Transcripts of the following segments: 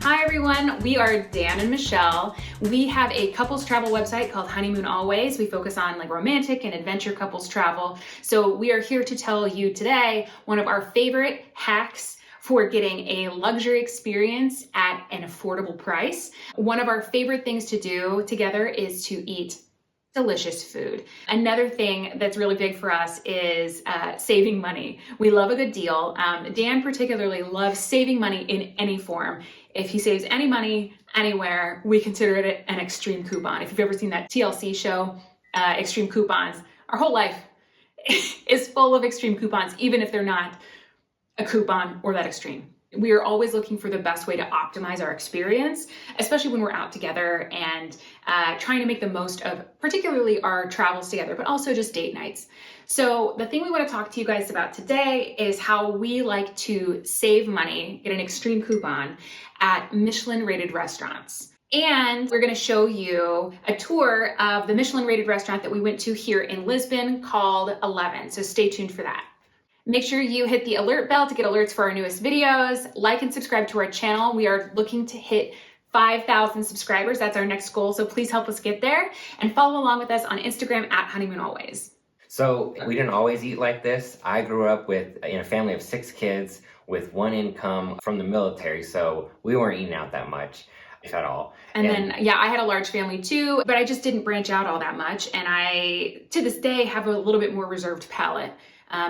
Hi everyone, we are Dan and Michelle. We have a couples travel website called Honeymoon Always. We focus on like romantic and adventure couples travel. So we are here to tell you today one of our favorite hacks for getting a luxury experience at an affordable price. One of our favorite things to do together is to eat delicious food. Another thing that's really big for us is saving money. We love a good deal. Dan particularly loves saving money in any form. If he saves any money anywhere, we consider it an extreme coupon. If you've ever seen that TLC show, Extreme Coupons, our whole life is full of extreme coupons, even if they're not a coupon or that extreme. We are always looking for the best way to optimize our experience, especially when we're out together and trying to make the most of particularly our travels together, but also just date nights. So the thing we want to talk to you guys about today is how we like to save money, get an extreme coupon at Michelin-Rated restaurants. And we're going to show you a tour of the Michelin-Rated restaurant that we went to here in Lisbon called 11. So stay tuned for that. Make sure you hit the alert bell to get alerts for our newest videos. Like and subscribe to our channel. We are looking to hit 5,000 subscribers. That's our next goal. So please help us get there and follow along with us on Instagram at Honeymoon Always. So we didn't always eat like this. I grew up in a family of 6 kids with one income from the military. So we weren't eating out that much, if at all. And then, I had a large family too, but I just didn't branch out all that much. And I, to this day, have a little bit more reserved palate.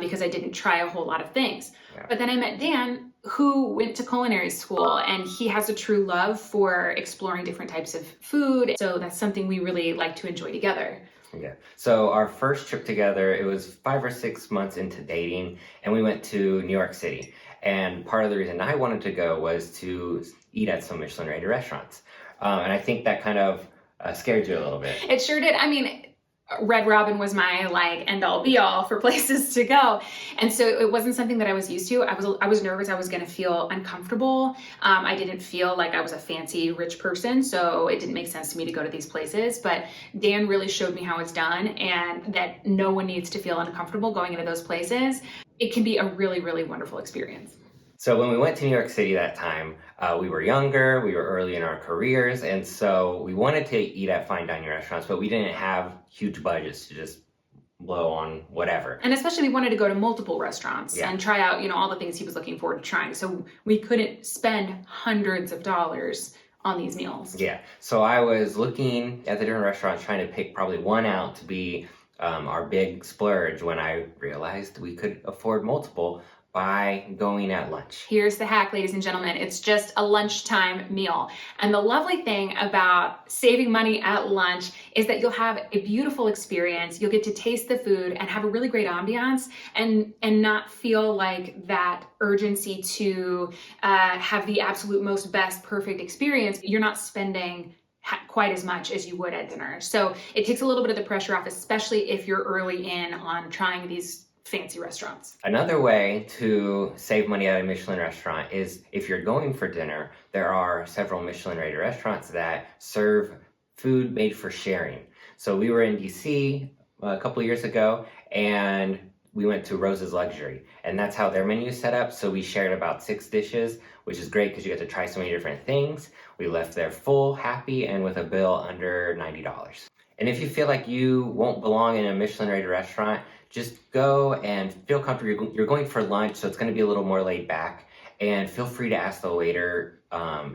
Because I didn't try a whole lot of things. Yeah. But then I met Dan, who went to culinary school, and he has a true love for exploring different types of food. So that's something we really like to enjoy together. Yeah. So our first trip together, it was 5 or 6 months into dating, and we went to New York City. And part of the reason I wanted to go was to eat at some Michelin-rated restaurants. And I think that kind of scared you a little bit. It sure did. I mean, Red Robin was my end all be all for places to go. And so it wasn't something that I was used to. I was nervous I was going to feel uncomfortable. I didn't feel like I was a fancy rich person, so it didn't make sense to me to go to these places. But Dan really showed me how it's done and that no one needs to feel uncomfortable going into those places. It can be a really, really wonderful experience. So when we went to New York City that time, we were younger, we were early in our careers, and so we wanted to eat at fine dining restaurants, but we didn't have huge budgets to just blow on whatever. And especially we wanted to go to multiple restaurants and try out, all the things he was looking forward to trying. So we couldn't spend hundreds of dollars on these meals. Yeah, so I was looking at the different restaurants trying to pick probably one out to be our big splurge when I realized we could afford multiple by going at lunch. Here's the hack, ladies and gentlemen. It's just a lunchtime meal. And the lovely thing about saving money at lunch is that you'll have a beautiful experience. You'll get to taste the food and have a really great ambiance and not feel like that urgency to have the absolute most best perfect experience. You're not spending quite as much as you would at dinner. So it takes a little bit of the pressure off, especially if you're early in on trying these fancy restaurants. Another way to save money at a Michelin restaurant is if you're going for dinner, there are several Michelin-rated restaurants that serve food made for sharing. So we were in DC a couple of years ago, and we went to Rose's Luxury, and that's how their menu is set up. So we shared about 6 dishes, which is great because you get to try so many different things. We left there full, happy, and with a bill under $90. And if you feel like you won't belong in a Michelin-rated restaurant, just go and feel comfortable. You're going for lunch, so it's going to be a little more laid back. And feel free to ask the waiter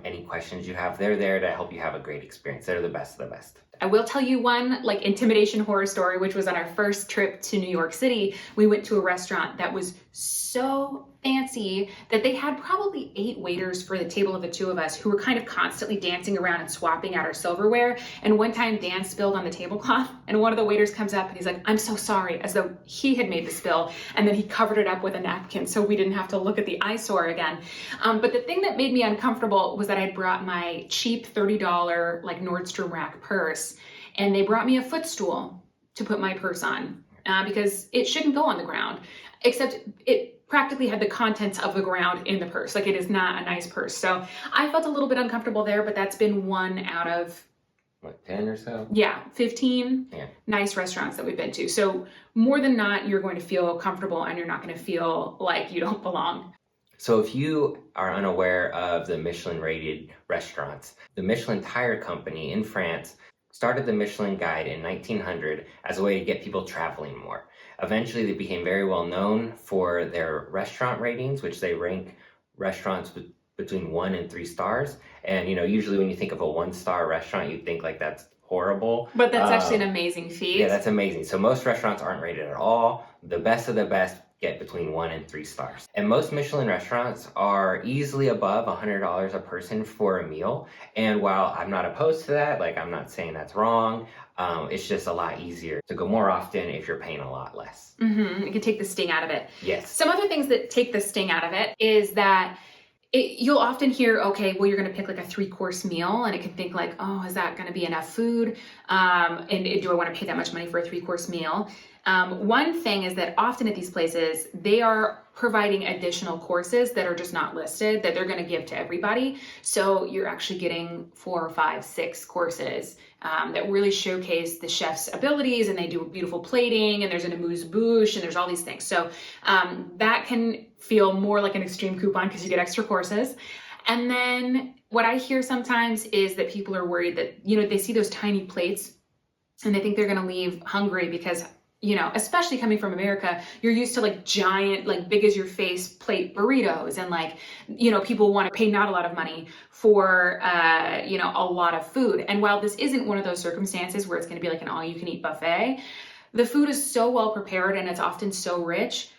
any questions you have. They're there to help you have a great experience. They're the best of the best. I will tell you one intimidation horror story, which was on our first trip to New York City. We went to a restaurant that was so fancy that they had probably 8 waiters for the table of the 2 of us who were kind of constantly dancing around and swapping out our silverware. And one time Dan spilled on the tablecloth and one of the waiters comes up and he's like, "I'm so sorry," as though he had made the spill. And then he covered it up with a napkin so we didn't have to look at the eyesore again. But the thing that made me uncomfortable was that I brought my cheap $30 Nordstrom Rack purse, and they brought me a footstool to put my purse on because it shouldn't go on the ground, except it practically had the contents of the ground in the purse. It is not a nice purse. So I felt a little bit uncomfortable there, but that's been one out of 10 or so? Yeah, 15 nice restaurants that we've been to. So more than not, you're going to feel comfortable and you're not going to feel like you don't belong. So if you are unaware of the Michelin-rated restaurants, the Michelin Tire Company in France started the Michelin Guide in 1900 as a way to get people traveling more. Eventually, they became very well known for their restaurant ratings, which they rank restaurants between 1 and 3 stars. And usually when you think of a 1-star restaurant, you think like that's horrible. But that's actually an amazing feat. Yeah, that's amazing. So most restaurants aren't rated at all. The best of the best get between 1 and 3 stars. And most Michelin restaurants are easily above $100 a person for a meal. And while I'm not opposed to that, like I'm not saying that's wrong, it's just a lot easier to go more often if you're paying a lot less. It can take the sting out of it. Yes. Some other things that take the sting out of it is that you'll often hear, okay, well, you're going to pick like a 3-course meal, and it can think like, oh, is that going to be enough food? And do I want to pay that much money for a 3-course meal? One thing is that often at these places, they are providing additional courses that are just not listed that they're going to give to everybody. So you're actually getting 4, 5, 6 courses that really showcase the chef's abilities, and they do beautiful plating, and there's an amuse-bouche, and there's all these things. So that can feel more like an extreme coupon because you get extra courses. And then what I hear sometimes is that people are worried that, they see those tiny plates and they think they're going to leave hungry because, especially coming from America, you're used to like giant, like big as your face plate burritos. And like, people want to pay not a lot of money for, a lot of food. And while this isn't one of those circumstances where it's going to be like an all-you-can-eat buffet, the food is so well prepared and it's often so rich.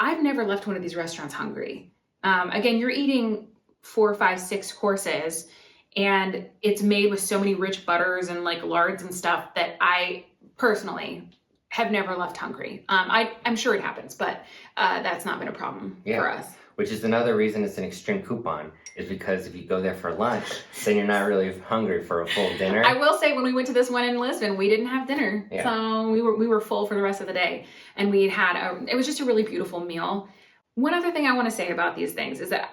I've never left one of these restaurants hungry. Again, you're eating 4, 5, 6 courses, and it's made with so many rich butters and like lards and stuff that I personally have never left hungry. I'm sure it happens, but that's not been a problem for us. Which is another reason it's an extreme coupon, is because if you go there for lunch, then you're not really hungry for a full dinner. I will say, when we went to this one in Lisbon, we didn't have dinner. Yeah. So we were full for the rest of the day. And it was just a really beautiful meal. One other thing I want to say about these things is that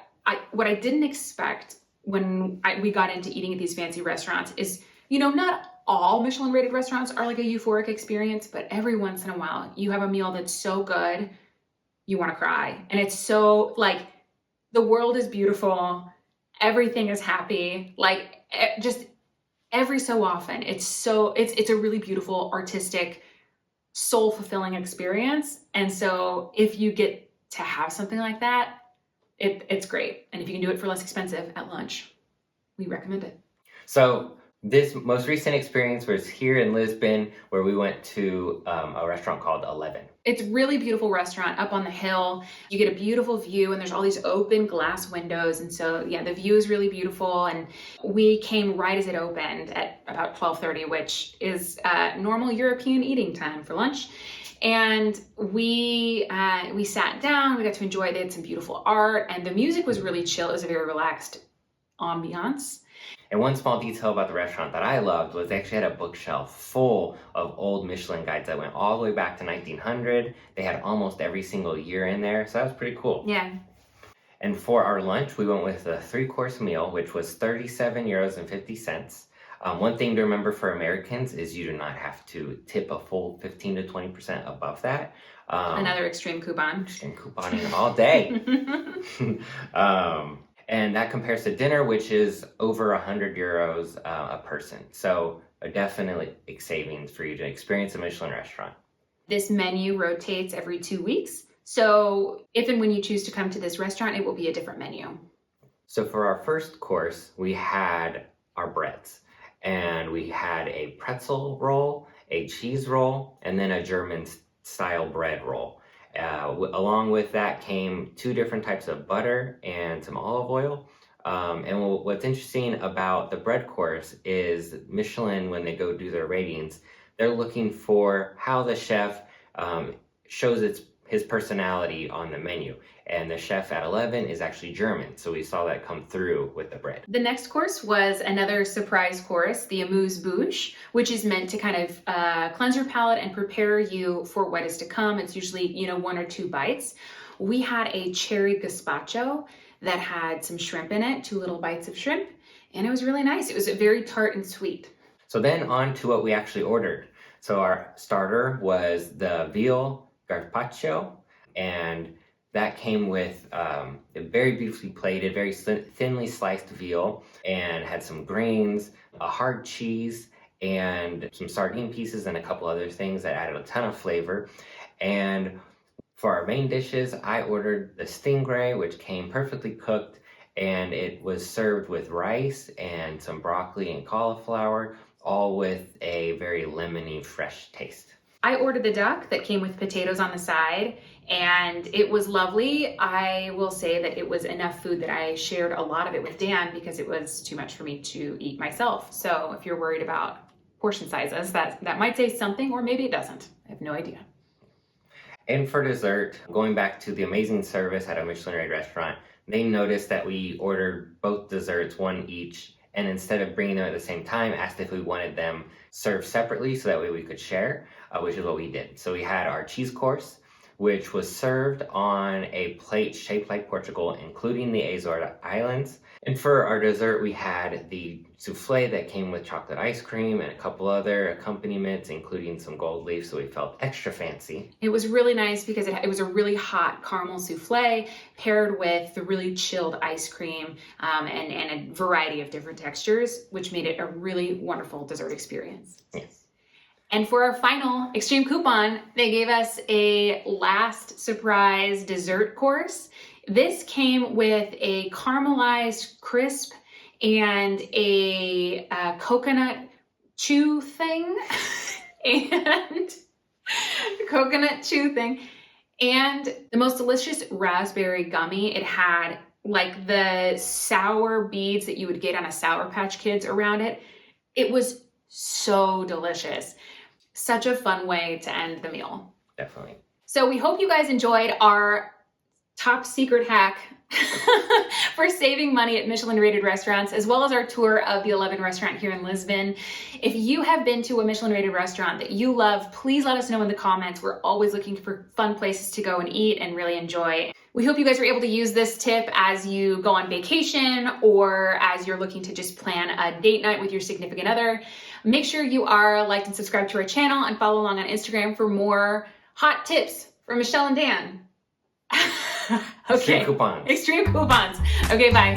what I didn't expect when we got into eating at these fancy restaurants is, not all Michelin-rated restaurants are like a euphoric experience, but every once in a while you have a meal that's so good, you want to cry. And it's so like, the world is beautiful. Everything is happy. Like just every so often, it's a really beautiful, artistic, soul fulfilling experience. And so if you get to have something like that, it's great. And if you can do it for less expensive at lunch, we recommend it. So this most recent experience was here in Lisbon, where we went to a restaurant called 11. It's a really beautiful restaurant up on the hill. You get a beautiful view, and there's all these open glass windows. And so, yeah, the view is really beautiful. And we came right as it opened at about 12:30, which is normal European eating time for lunch. And we sat down, we got to enjoy it. They had some beautiful art, and the music was really chill. It was a very relaxed ambiance. And one small detail about the restaurant that I loved was they actually had a bookshelf full of old Michelin guides that went all the way back to 1900. They had almost every single year in there, so that was pretty cool. Yeah. And for our lunch, we went with a 3-course meal, which was 37 euros and 50 cents. One thing to remember for Americans is you do not have to tip a full 15 to 20% above that. Another extreme coupon. Extreme couponing all day. And that compares to dinner, which is over 100 euros a person. So definitely a savings for you to experience a Michelin restaurant. This menu rotates every 2 weeks. So if and when you choose to come to this restaurant, it will be a different menu. So for our first course, we had our breads. And we had a pretzel roll, a cheese roll, and then a German-style bread roll. Along with that came 2 different types of butter and some olive oil. And what's interesting about the bread course is Michelin, when they go do their ratings, they're looking for how the chef shows his personality on the menu. And the chef at 11 is actually German, so we saw that come through with the bread. The next course was another surprise course, the amuse-bouche, which is meant to kind of cleanse your palate and prepare you for what is to come. It's usually, 1 or 2 bites. We had a cherry gazpacho that had some shrimp in it, 2 little bites of shrimp, and it was really nice. It was very tart and sweet. So then on to what we actually ordered. So our starter was the veal gazpacho, and That came with a very beautifully plated, very thinly sliced veal, and had some greens, a hard cheese, and some sardine pieces, and a couple other things that added a ton of flavor. And for our main dishes, I ordered the stingray, which came perfectly cooked, and it was served with rice and some broccoli and cauliflower, all with a very lemony, fresh taste. I ordered the duck that came with potatoes on the side, and it was lovely. I will say that it was enough food that I shared a lot of it with Dan because it was too much for me to eat myself. So if you're worried about portion sizes, that might say something, or maybe it doesn't. I have no idea. And for dessert, going back to the amazing service at a Michelin-Rated restaurant, they noticed that we ordered both desserts, one each, and instead of bringing them at the same time, asked if we wanted them served separately so that way we could share, which is what we did. So we had our cheese course, which was served on a plate shaped like Portugal, including the Azores Islands. And for our dessert, we had the souffle that came with chocolate ice cream and a couple other accompaniments, including some gold leaf, so we felt extra fancy. It was really nice because it was a really hot caramel souffle paired with the really chilled ice cream and a variety of different textures, which made it a really wonderful dessert experience. Yes. And for our final extreme coupon, they gave us a last surprise dessert course. This came with a caramelized crisp and a coconut chew thing and the most delicious raspberry gummy. It had like the sour beads that you would get on a Sour Patch Kids around it. It was so delicious. Such a fun way to end the meal. Definitely. So we hope you guys enjoyed our top secret hack for saving money at Michelin-rated restaurants, as well as our tour of the 11 restaurant here in Lisbon. If you have been to a Michelin-rated restaurant that you love, please let us know in the comments. We're always looking for fun places to go and eat and really enjoy. We hope you guys were able to use this tip as you go on vacation or as you're looking to just plan a date night with your significant other. Make sure you are liked and subscribed to our channel and follow along on Instagram for more hot tips from Michelle and Dan. Okay. Extreme coupons. Extreme coupons. Okay, bye.